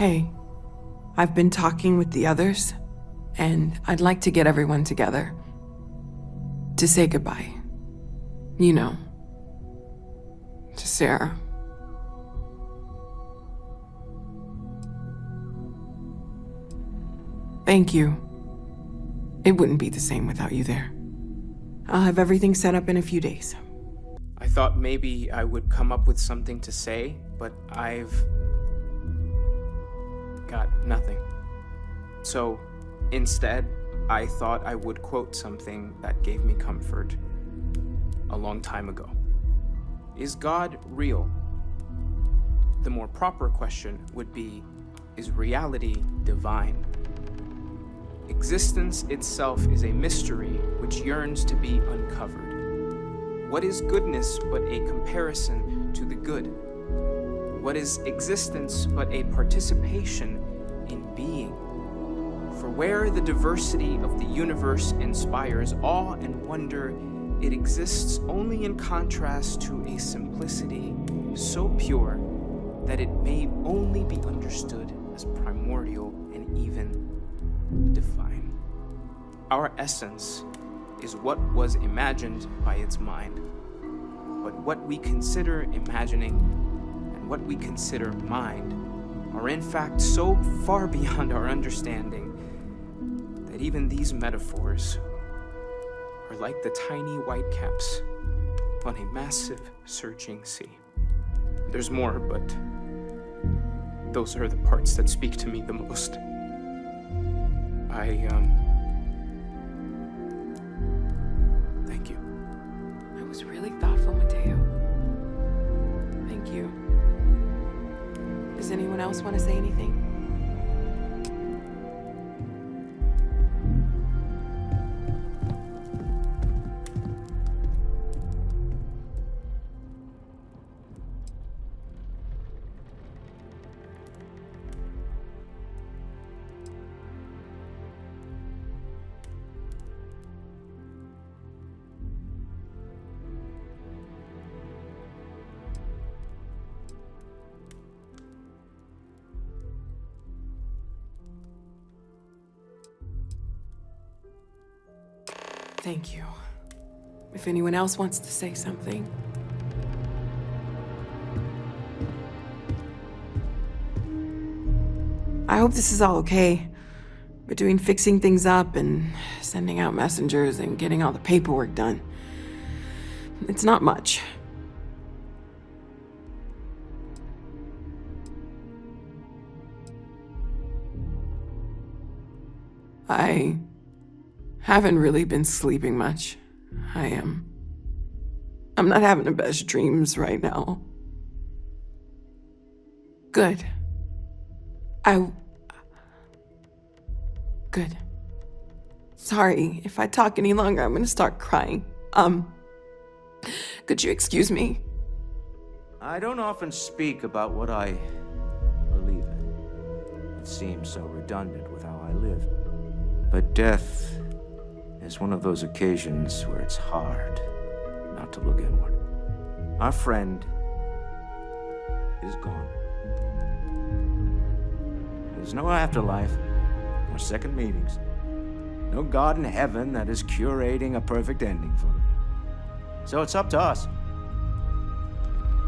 Hey, I've been talking with the others, and I'd like to get everyone together. To say goodbye. You know. To Sarah. Thank you. It wouldn't be the same without you there. I'll have everything set up in a few days. I thought maybe I would come up with something to say, but I've got nothing. So instead, I thought I would quote something that gave me comfort a long time ago. Is God real? The more proper question would be, is reality divine? Existence itself is a mystery which yearns to be uncovered. What is goodness but a comparison to the good? What is existence but a participation in being? For where the diversity of the universe inspires awe and wonder, it exists only in contrast to a simplicity so pure that it may only be understood as primordial and even divine. Our essence is what was imagined by its mind. But what we consider imagining and what we consider mind are in fact so far beyond our understanding that even these metaphors are like the tiny white caps on a massive surging sea. There's more, but those are the parts that speak to me the most. Thank you. That was really thoughtful, Mateo. Thank you. Does anyone else want to say anything? Thank you. If anyone else wants to say something. I hope this is all okay. Between fixing things up and sending out messengers and getting all the paperwork done. It's not much. I haven't really been sleeping much. I'm not having the best dreams right now. Good. Good. Sorry, if I talk any longer, I'm gonna start crying. Could you excuse me? I don't often speak about what I believe in. It seems so redundant with how I live. But death is one of those occasions where it's hard not to look inward. Our friend is gone. There's no afterlife, or second meetings. No God in heaven that is curating a perfect ending for them. So it's up to us.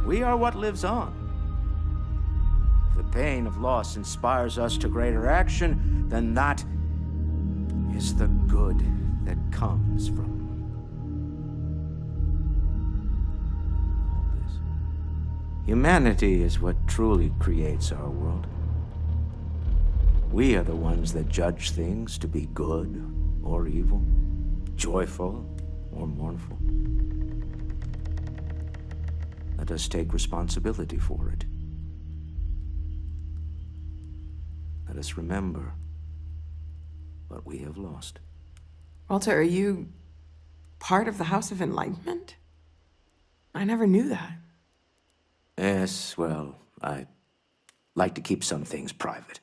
We are what lives on. If the pain of loss inspires us to greater action, then that is the good that comes from all this. Humanity is what truly creates our world. We are the ones that judge things to be good or evil, joyful or mournful. Let us take responsibility for it. Let us remember what we have lost. Walter, are you part of the House of Enlightenment? I never knew that. Yes, well, I like to keep some things private.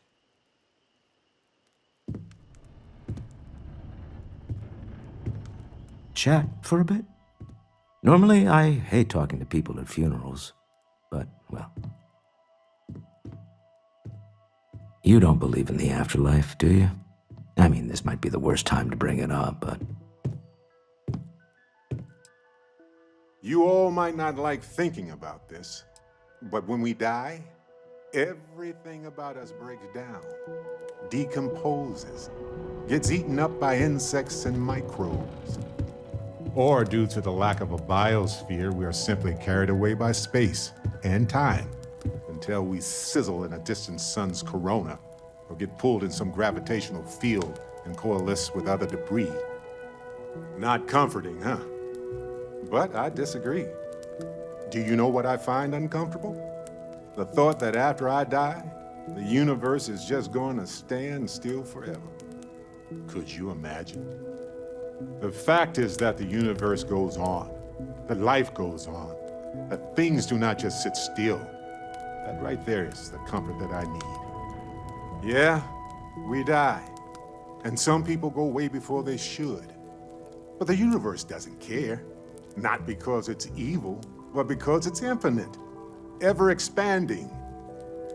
Chat for a bit? Normally, I hate talking to people at funerals, but, well. You don't believe in the afterlife, do you? I mean, this might be the worst time to bring it up, but... You all might not like thinking about this, but when we die, everything about us breaks down, decomposes, gets eaten up by insects and microbes. Or due to the lack of a biosphere, we are simply carried away by space and time until we sizzle in a distant sun's corona or get pulled in some gravitational field and coalesce with other debris. Not comforting, huh? But I disagree. Do you know what I find uncomfortable? The thought that after I die, the universe is just going to stand still forever. Could you imagine? The fact is that the universe goes on, that life goes on, that things do not just sit still. That right there is the comfort that I need. Yeah, we die, and some people go way before they should. But the universe doesn't care. Not because it's evil, but because it's infinite, ever expanding.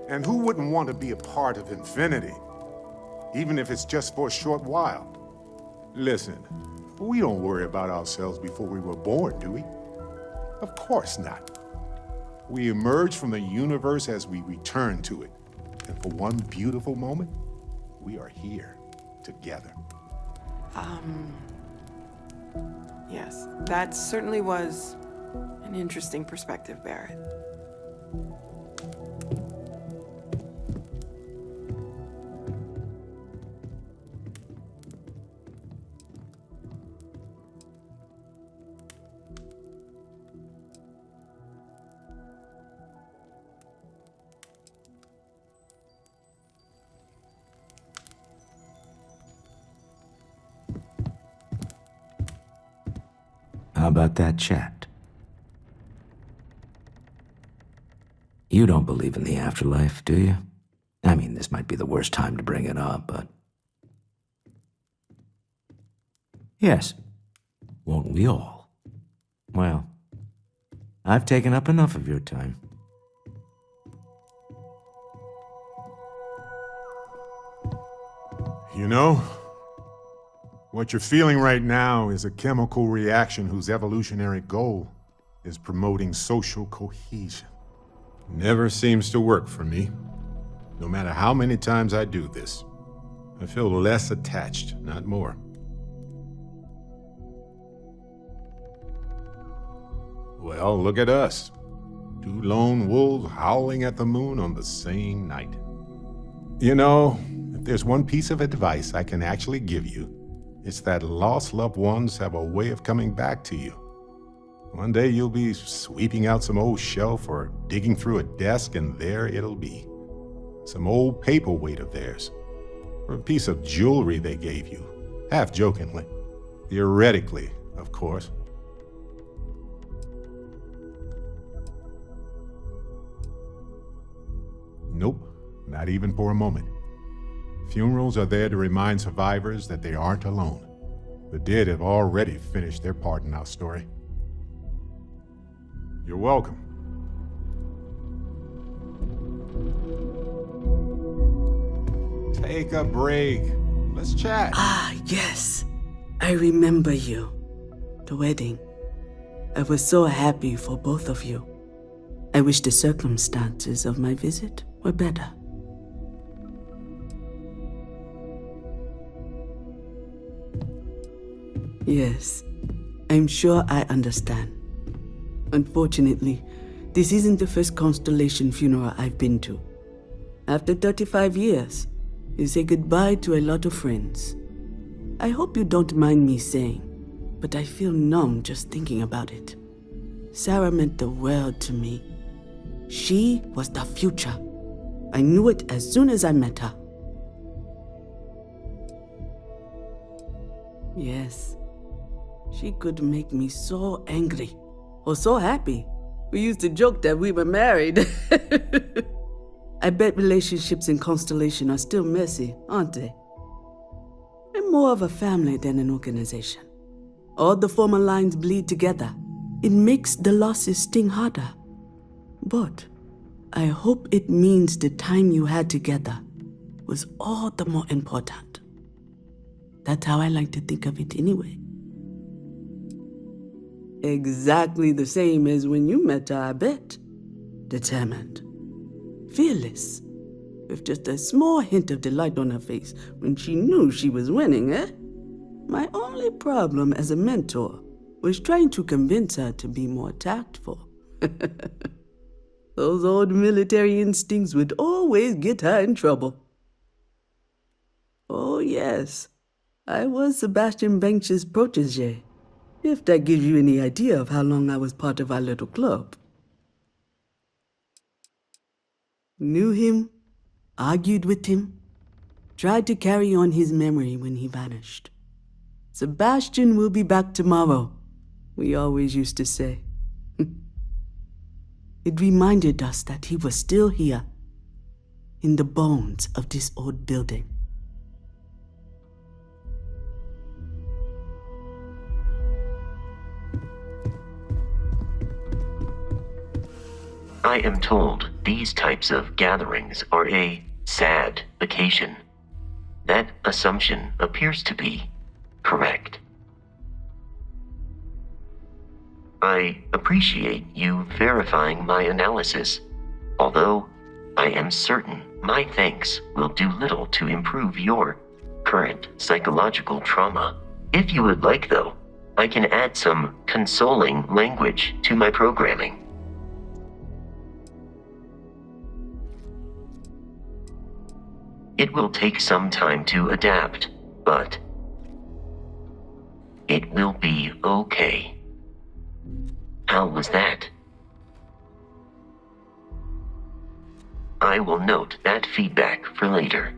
And who wouldn't want to be a part of infinity, even if it's just for a short while? Listen, we don't worry about ourselves before we were born, do we? Of course not. We emerge from the universe as we return to it. And for one beautiful moment, we are here together. Yes, that certainly was an interesting perspective, Barrett. How about that chat? You don't believe in the afterlife, do you? I mean, this might be the worst time to bring it up, but... Yes. Won't we all? Well, I've taken up enough of your time. You know, what you're feeling right now is a chemical reaction whose evolutionary goal is promoting social cohesion. Never seems to work for me. No matter how many times I do this, I feel less attached, not more. Well, look at us. Two lone wolves howling at the moon on the same night. You know, if there's one piece of advice I can actually give you, it's that lost loved ones have a way of coming back to you. One day you'll be sweeping out some old shelf or digging through a desk, and there it'll be. Some old paperweight of theirs, or a piece of jewelry they gave you, half jokingly. Theoretically, of course. Nope, not even for a moment. Funerals are there to remind survivors that they aren't alone. The dead have already finished their part in our story. You're welcome. Take a break. Let's chat. Ah, yes. I remember you. The wedding. I was so happy for both of you. I wish the circumstances of my visit were better. Yes, I'm sure I understand. Unfortunately, this isn't the first Constellation funeral I've been to. After 35 years, you say goodbye to a lot of friends. I hope you don't mind me saying, but I feel numb just thinking about it. Sarah meant the world to me. She was the future. I knew it as soon as I met her. Yes. She could make me so angry, or so happy. We used to joke that we were married. I bet relationships in Constellation are still messy, aren't they? We're more of a family than an organization. All the former lines bleed together. It makes the losses sting harder. But I hope it means the time you had together was all the more important. That's how I like to think of it anyway. Exactly the same as when you met her, I bet. Determined. Fearless. With just a small hint of delight on her face when she knew she was winning, eh? My only problem as a mentor was trying to convince her to be more tactful. Those old military instincts would always get her in trouble. Oh, yes. I was Sebastian Banks's protege, if that gives you any idea of how long I was part of our little club. Knew him, argued with him, tried to carry on his memory when he vanished. Sebastian will be back tomorrow, we always used to say. It reminded us that he was still here, in the bones of this old building. I am told these types of gatherings are a sad occasion. That assumption appears to be correct. I appreciate you verifying my analysis, although I am certain my thanks will do little to improve your current psychological trauma. If you would like, though, I can add some consoling language to my programming. It will take some time to adapt, but it will be okay. How was that? I will note that feedback for later.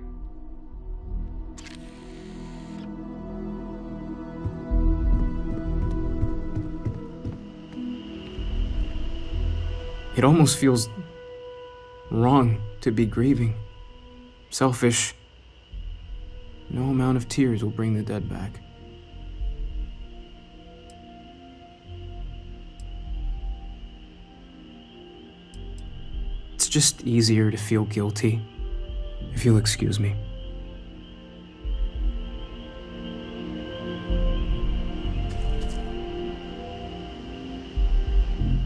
It almost feels wrong to be grieving. Selfish. No amount of tears will bring the dead back. It's just easier to feel guilty, if you'll excuse me.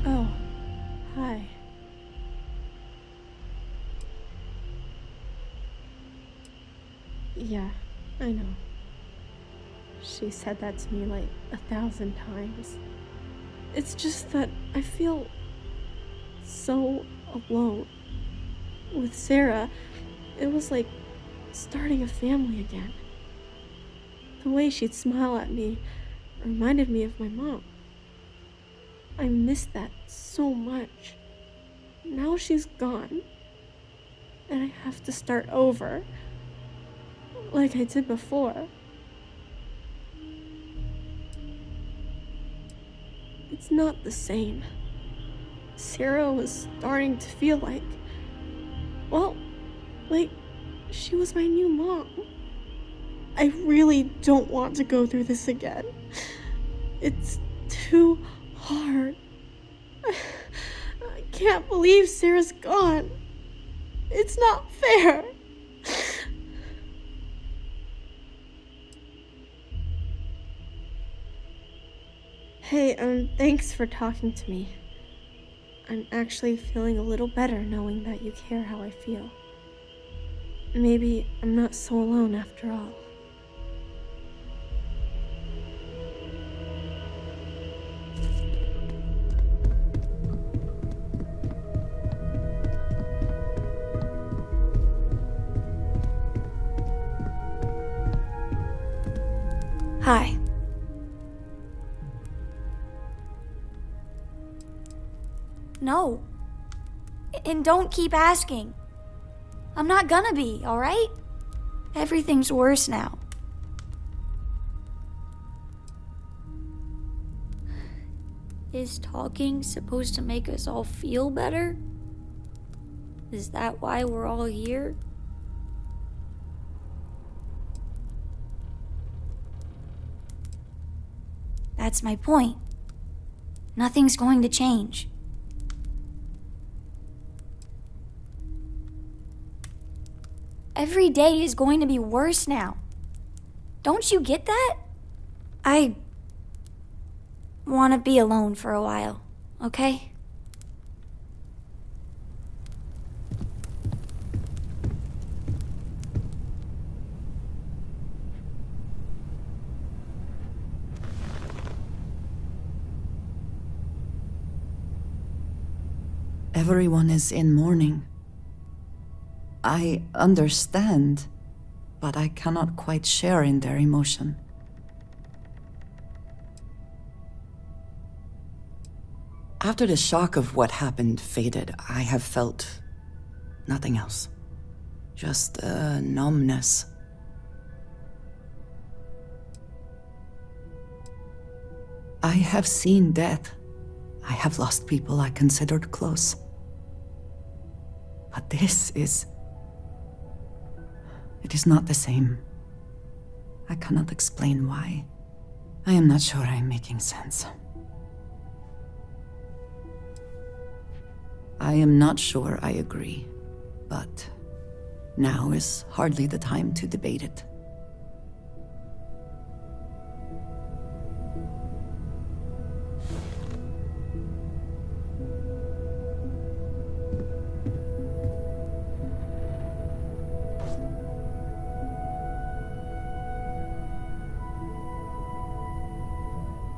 Oh, hi. Yeah, I know. She said that to me like 1,000 times. It's just that I feel so alone. With Sarah, it was like starting a family again. The way she'd smile at me reminded me of my mom. I missed that so much. Now she's gone, and I have to start over, like I did before. It's not the same. Sarah was starting to feel like, well, like she was my new mom. I really don't want to go through this again. It's too hard. I can't believe Sarah's gone. It's not fair. Hey, thanks for talking to me. I'm actually feeling a little better knowing that you care how I feel. Maybe I'm not so alone after all. Hi. No. And don't keep asking. I'm not gonna be, alright? Everything's worse now. Is talking supposed to make us all feel better? Is that why we're all here? That's my point. Nothing's going to change. Every day is going to be worse now. Don't you get that? I want to be alone for a while, okay? Everyone is in mourning. I understand, but I cannot quite share in their emotion. After the shock of what happened faded, I have felt nothing else. Just a numbness. I have seen death. I have lost people I considered close. But this is... it is not the same. I cannot explain why. I am not sure I am making sense. I am not sure I agree, but now is hardly the time to debate it.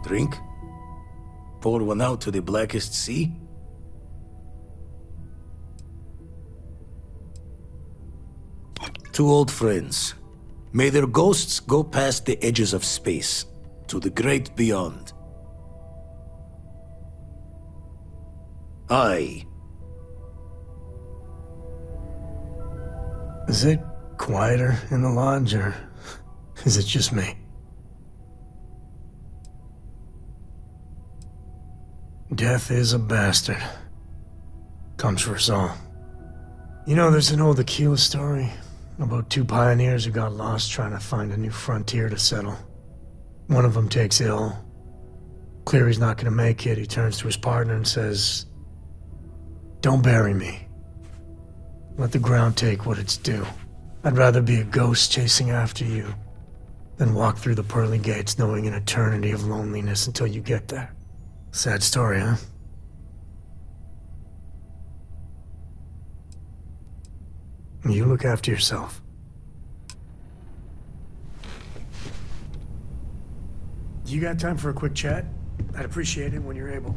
Drink? Pour one out to the blackest sea? Two old friends. May their ghosts go past the edges of space, to the great beyond. I. Is it quieter in the lodge, or is it just me? Death is a bastard. Comes for us all. You know, there's an old Aquila story about two pioneers who got lost trying to find a new frontier to settle. One of them takes ill. Clear he's not gonna make it, he turns to his partner and says, "Don't bury me. Let the ground take what it's due. I'd rather be a ghost chasing after you than walk through the pearly gates knowing an eternity of loneliness until you get there." Sad story, huh? You look after yourself. You got time for a quick chat? I'd appreciate it when you're able.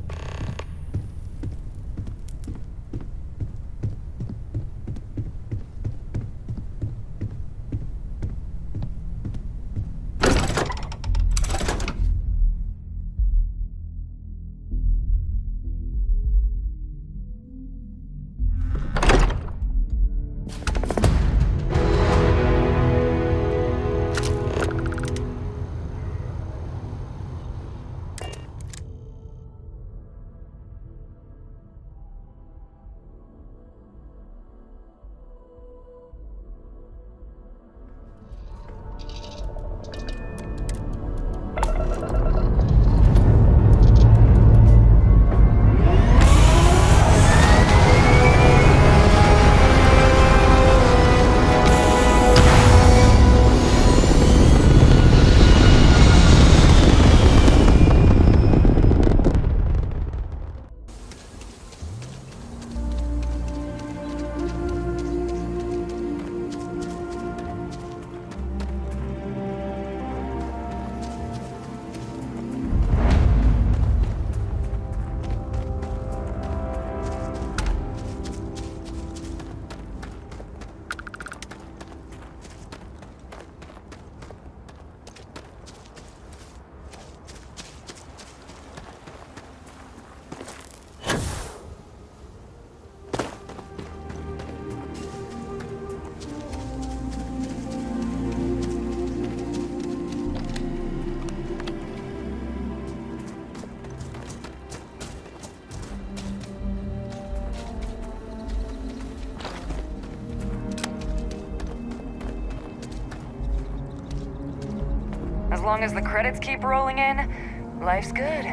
As long as the credits keep rolling in, life's good.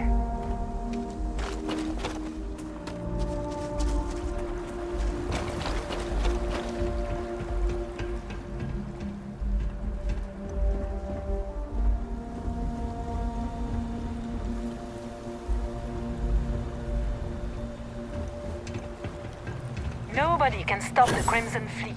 Nobody can stop the Crimson Fleet.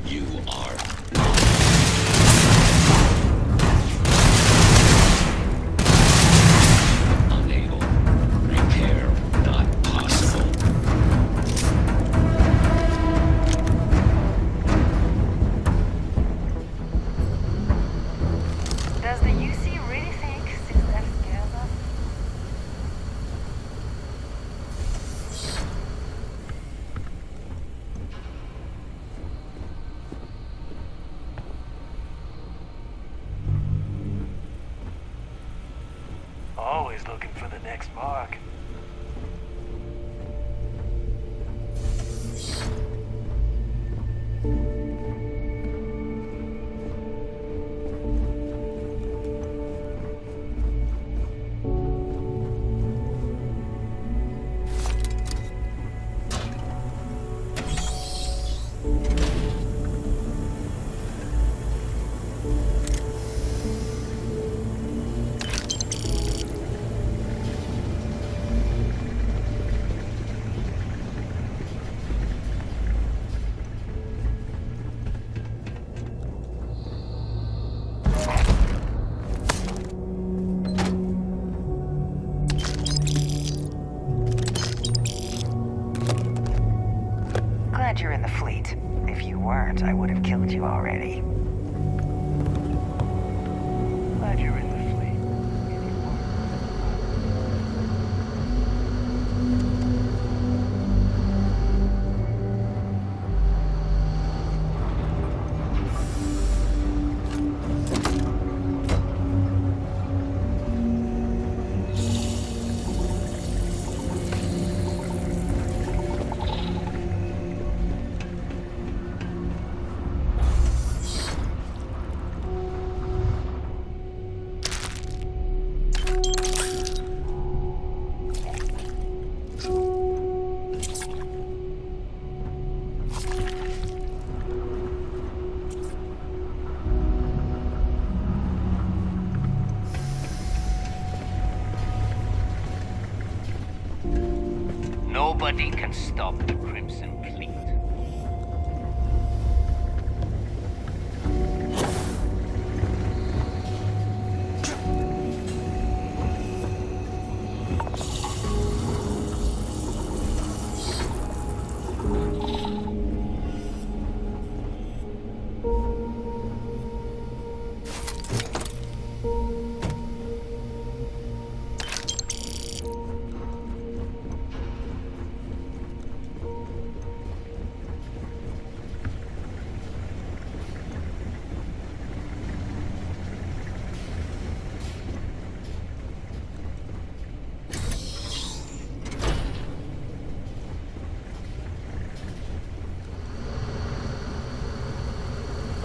You are unable. Repair not possible. Does the UC really think Sister scares us? Always looking for the next mark. Glad you're in the fleet. If you weren't, I would have killed you already. Glad you're in the fleet. Nobody can stop the Crimson Fleet.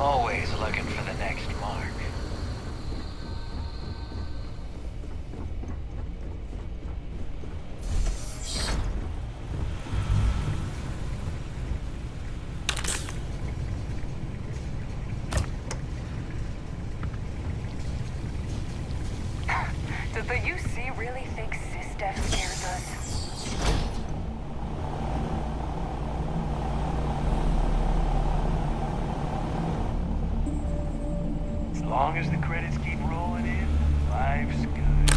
Always looking for the next mark. Does the UC really think Sysdef scares us? As long as the credits keep rolling in, life's good.